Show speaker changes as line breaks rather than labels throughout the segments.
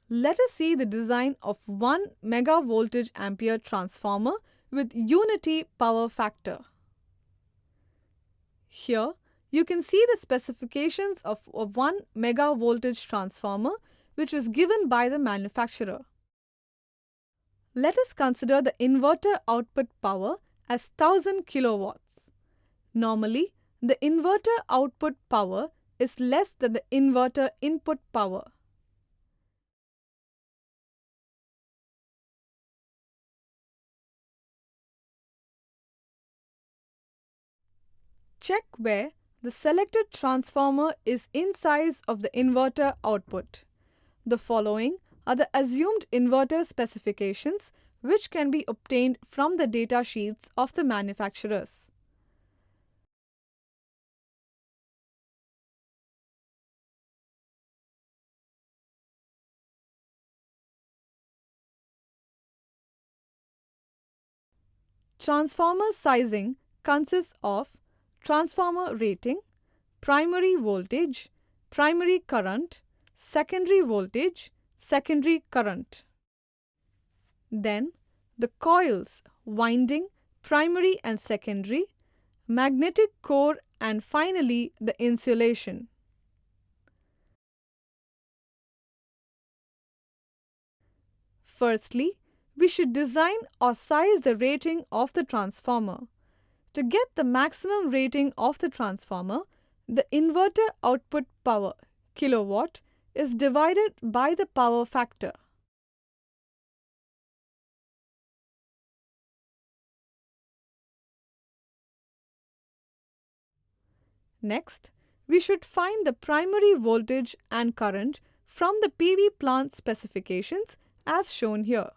Let us see the design of 1 megavoltage ampere transformer with unity power factor. Here you can see the specifications of a 1 megavoltage transformer which was given by the manufacturer. Let us consider the inverter output power as 1000 kilowatts. Normally, the inverter output power is less than the inverter input power. Check where the selected transformer is in size of the inverter output. The following are the assumed inverter specifications which can be obtained from the data sheets of the manufacturers. Transformer sizing consists of transformer rating, primary voltage, primary current, secondary voltage, secondary current. Then the coils, winding, primary and secondary, magnetic core, and finally the insulation. Firstly, we should design or size the rating of the transformer. To get the maximum rating of the transformer, the inverter output power kilowatt is divided by the power factor. Next, we should find the primary voltage and current from the PV plant specifications as shown here.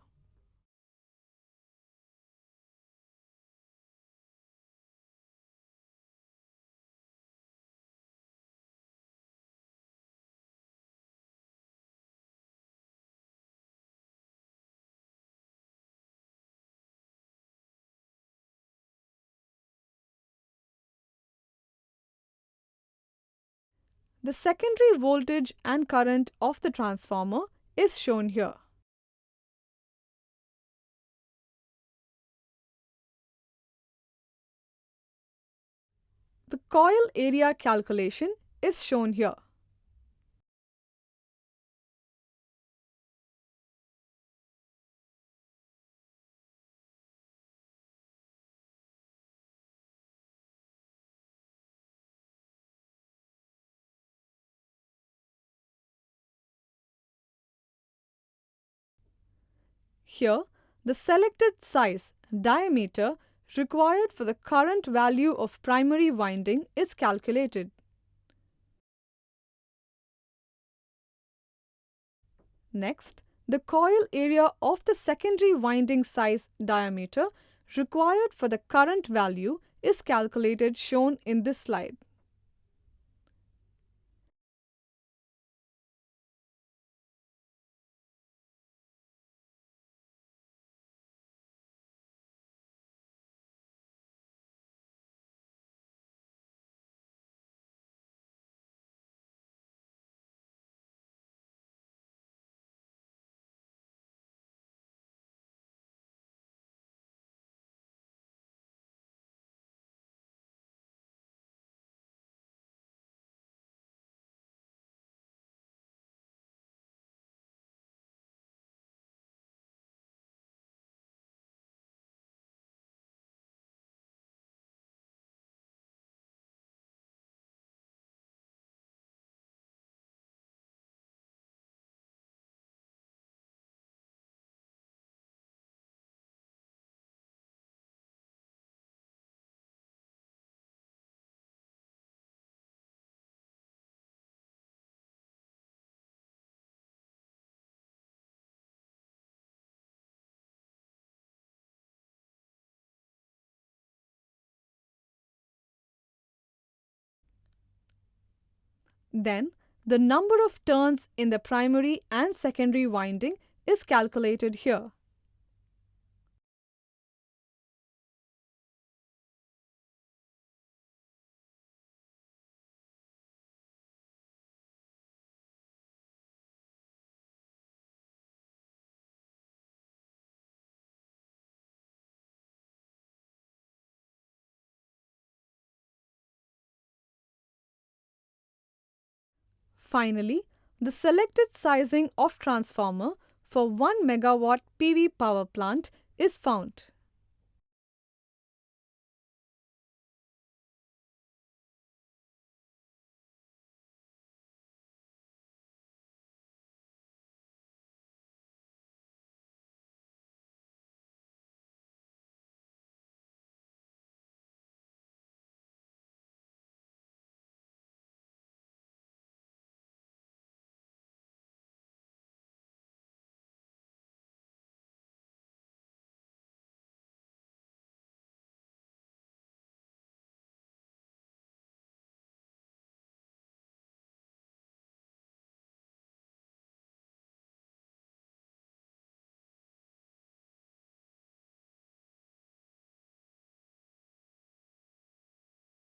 The secondary voltage and current of the transformer is shown here. The coil area calculation is shown here. Here, the selected size, diameter required for the current value of primary winding is calculated. Next, the coil area of the secondary winding size, diameter required for the current value is calculated shown in this slide. Then, the number of turns in the primary and secondary winding is calculated here. Finally, the selected sizing of transformer for 1 megawatt PV power plant is found.